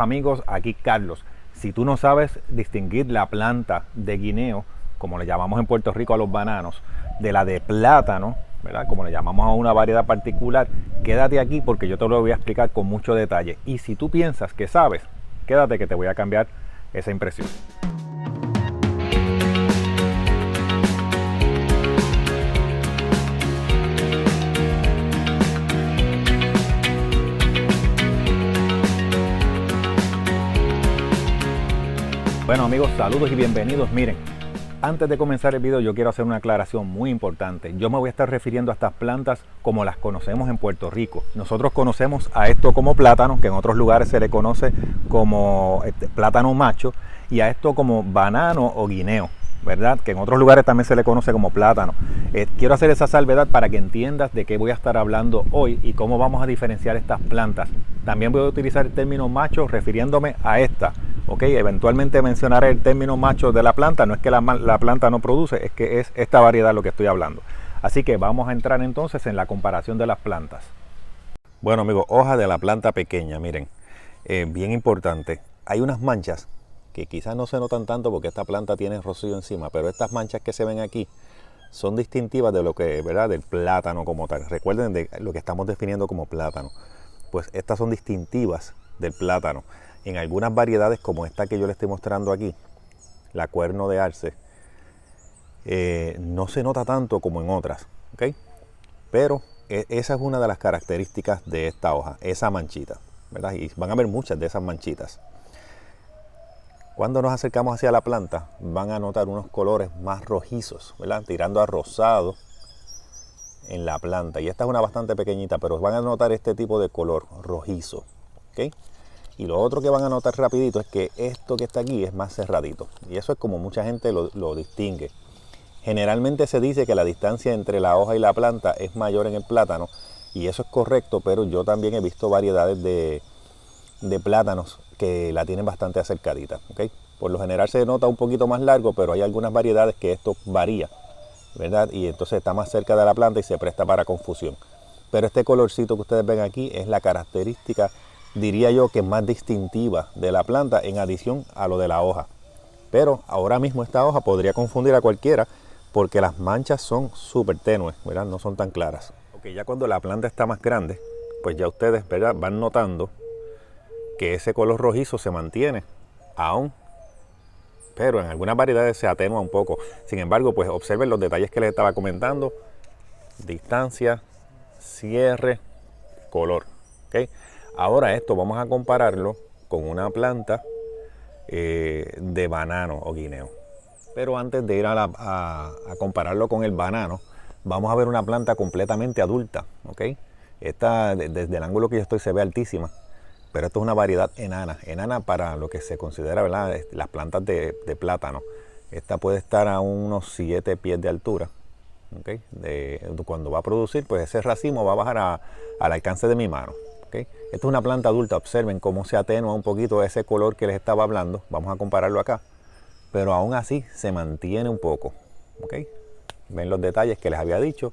Amigos, aquí Carlos. Si tú no sabes distinguir la planta de guineo, como le llamamos en Puerto Rico a los bananos, de la de plátano, ¿verdad? Como le llamamos a una variedad particular, quédate aquí porque yo te lo voy a explicar con mucho detalle. Y si tú piensas que sabes, quédate que te voy a cambiar esa impresión. Bueno amigos, saludos y bienvenidos. Miren, antes de comenzar el video yo quiero hacer una aclaración muy importante. Yo me voy a estar refiriendo a estas plantas como las conocemos en Puerto Rico. Nosotros conocemos a esto como plátano, que en otros lugares se le conoce como plátano macho, y a esto como banano o guineo, ¿verdad? Que en otros lugares también se le conoce como plátano. Quiero hacer esa salvedad para que entiendas de qué voy a estar hablando hoy y cómo vamos a diferenciar estas plantas. También voy a utilizar el término macho refiriéndome a esta. Ok, eventualmente mencionaré el término macho de la planta. No es que la planta no produce, es que es esta variedad lo que estoy hablando. Así que vamos a entrar entonces en la comparación de las plantas. Bueno amigos, hoja de la planta pequeña, miren, bien importante. Hay unas manchas que quizás no se notan tanto porque esta planta tiene rocío encima, pero estas manchas que se ven aquí son distintivas de lo que, ¿verdad?, del plátano como tal. Recuerden de lo que estamos definiendo como plátano. Pues estas son distintivas del plátano. En algunas variedades como esta que yo les estoy mostrando aquí, la cuerno de arce, no se nota tanto como en otras, ¿ok? Pero esa es una de las características de esta hoja, esa manchita, ¿verdad? Y van a ver muchas de esas manchitas. Cuando nos acercamos hacia la planta, van a notar unos colores más rojizos, ¿verdad? Tirando a rosado en la planta. Y esta es una bastante pequeñita, pero van a notar este tipo de color rojizo, ¿ok? Y lo otro que van a notar rapidito es que esto que está aquí es más cerradito. Y eso es como mucha gente lo distingue. Generalmente se dice que la distancia entre la hoja y la planta es mayor en el plátano. Y eso es correcto, pero yo también he visto variedades de plátanos que la tienen bastante acercadita, ¿ok? Por lo general se nota un poquito más largo, pero hay algunas variedades que esto varía, ¿verdad? Y entonces está más cerca de la planta y se presta para confusión. Pero este colorcito que ustedes ven aquí es la característica, diría yo, que más distintiva de la planta en adición a lo de la hoja. Pero ahora mismo esta hoja podría confundir a cualquiera porque las manchas son súper tenues, ¿verdad? No son tan claras. Ok, ya cuando la planta está más grande, pues ya ustedes, ¿verdad?, van notando que ese color rojizo se mantiene aún, pero en algunas variedades se atenúa un poco. Sin embargo, pues observen los detalles que les estaba comentando: distancia, cierre, color, ¿okay? Ahora esto vamos a compararlo con una planta de banano o guineo. Pero antes de ir a compararlo con el banano, vamos a ver una planta completamente adulta, ¿ok? Esta, desde el ángulo que yo estoy, se ve altísima. Pero esto es una variedad enana para lo que se considera, ¿verdad?, las plantas de plátano. Esta puede estar a unos 7 pies de altura, ¿okay? Cuando va a producir, pues ese racimo va a bajar al alcance de mi mano, ¿okay? Esta es una planta adulta. Observen cómo se atenúa un poquito ese color que les estaba hablando. Vamos a compararlo acá, pero aún así se mantiene un poco, ¿okay? Ven los detalles que les había dicho,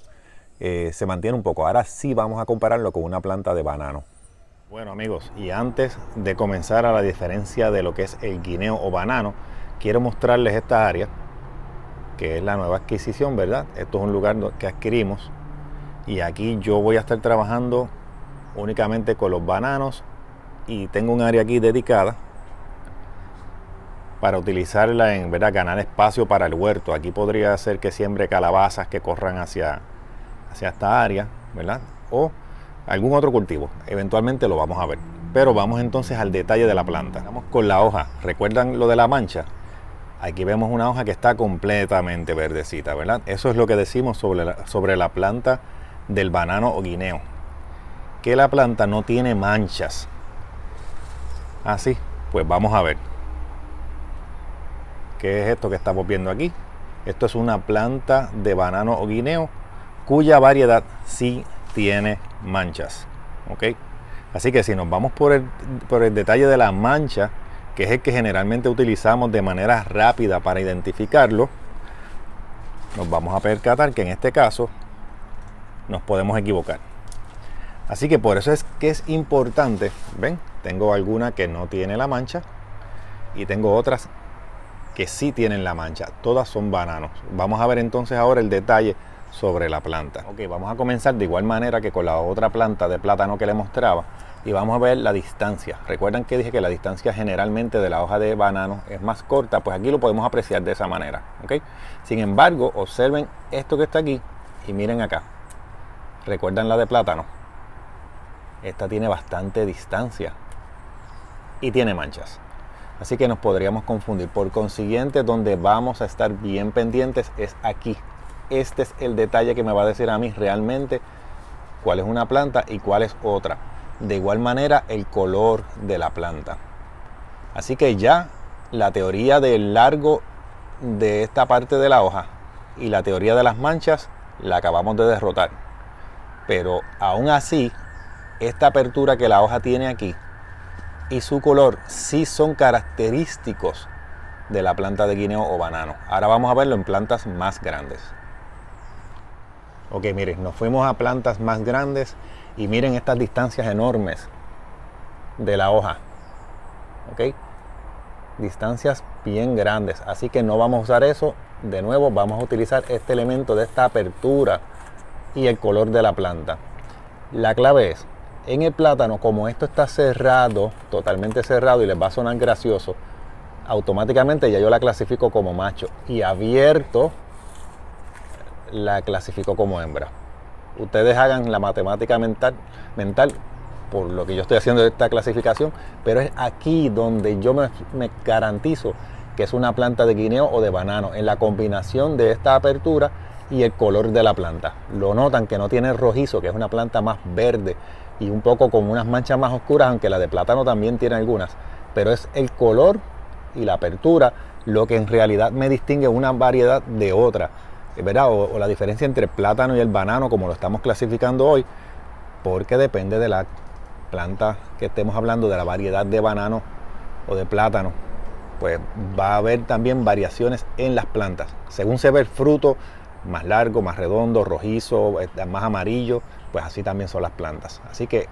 se mantiene un poco. Ahora sí vamos a compararlo con una planta de banano. Bueno amigos, y antes de comenzar a la diferencia de lo que es el guineo o banano, quiero mostrarles esta área, que es la nueva adquisición, ¿verdad? Esto es un lugar que adquirimos y aquí yo voy a estar trabajando únicamente con los bananos y tengo un área aquí dedicada para utilizarla en, ¿verdad?, ganar espacio para el huerto. Aquí podría ser que siembre calabazas que corran hacia esta área, ¿verdad? O algún otro cultivo, eventualmente lo vamos a ver. Pero vamos entonces al detalle de la planta. Vamos con la hoja. ¿Recuerdan lo de la mancha? Aquí vemos una hoja que está completamente verdecita, ¿verdad? Eso es lo que decimos sobre la planta del banano o guineo, que la planta no tiene manchas. Así, pues vamos a ver. ¿Qué es esto que estamos viendo aquí? Esto es una planta de banano o guineo cuya variedad sí tiene manchas, ¿ok? Así que si nos vamos por el detalle de la mancha, que es el que generalmente utilizamos de manera rápida para identificarlo, nos vamos a percatar que en este caso nos podemos equivocar. Así que por eso es que es importante, ¿ven? tengo alguna que no tiene la mancha y tengo otras que sí tienen la mancha. Todas son bananos. Vamos a ver entonces ahora el detalle sobre la planta. Ok, vamos a comenzar de igual manera que con la otra planta de plátano que le mostraba y vamos a ver la distancia. Recuerdan que dije que la distancia generalmente de la hoja de banano es más corta, pues aquí lo podemos apreciar de esa manera. Ok, sin embargo, observen esto que está aquí y miren acá. ¿Recuerdan la de plátano? Esta tiene bastante distancia y tiene manchas. Así que nos podríamos confundir. Por consiguiente, donde vamos a estar bien pendientes es aquí. Este es el detalle que me va a decir a mí realmente cuál es una planta y cuál es otra. De igual manera, el color de la planta. Así que ya la teoría del largo de esta parte de la hoja y la teoría de las manchas la acabamos de derrotar. Pero aún así, esta apertura que la hoja tiene aquí y su color sí son característicos de la planta de guineo o banano. Ahora vamos a verlo en plantas más grandes. Ok, miren, nos fuimos a plantas más grandes y miren estas distancias enormes de la hoja. Ok, distancias bien grandes, así que no vamos a usar eso. De nuevo vamos a utilizar este elemento de esta apertura y el color de la planta. La clave es, en el plátano, como esto está cerrado, totalmente cerrado, y les va a sonar gracioso, automáticamente ya yo la clasifico como macho, y abierto la clasifico como hembra. Ustedes hagan la matemática mental por lo que yo estoy haciendo de esta clasificación, pero es aquí donde yo me garantizo que es una planta de guineo o de banano, en la combinación de esta apertura y el color de la planta. Lo notan que no tiene rojizo, que es una planta más verde y un poco con unas manchas más oscuras, aunque la de plátano también tiene algunas, pero es el color y la apertura lo que en realidad me distingue una variedad de otra, ¿verdad? O la diferencia entre el plátano y el banano, como lo estamos clasificando hoy, porque depende de la planta que estemos hablando, de la variedad de banano o de plátano, pues va a haber también variaciones en las plantas. Según se ve el fruto, más largo, más redondo, rojizo, más amarillo, pues así también son las plantas. Así que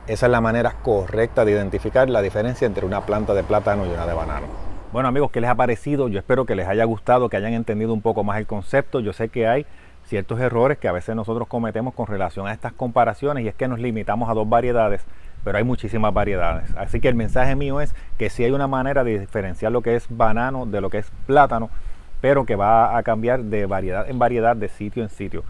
esa es la manera correcta de identificar la diferencia entre una planta de plátano y una de banano. Bueno amigos, ¿qué les ha parecido? Yo espero que les haya gustado, que hayan entendido un poco más el concepto. Yo sé que hay ciertos errores que a veces nosotros cometemos con relación a estas comparaciones, y es que nos limitamos a dos variedades, pero hay muchísimas variedades. Así que el mensaje mío es que sí hay una manera de diferenciar lo que es banano de lo que es plátano, pero que va a cambiar de variedad en variedad, de sitio en sitio.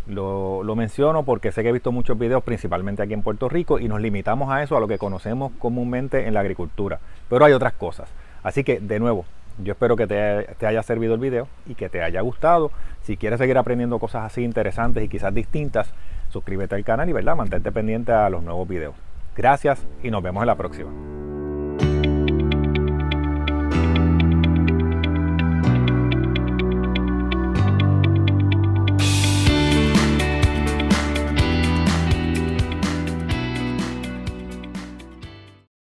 Lo menciono porque sé que he visto muchos videos, principalmente aquí en Puerto Rico, y nos limitamos a eso, a lo que conocemos comúnmente en la agricultura, pero hay otras cosas. Así que, de nuevo, yo espero que te haya servido el video y que te haya gustado. Si quieres seguir aprendiendo cosas así interesantes y quizás distintas, suscríbete al canal y, ¿verdad?, mantente pendiente a los nuevos videos. Gracias y nos vemos en la próxima.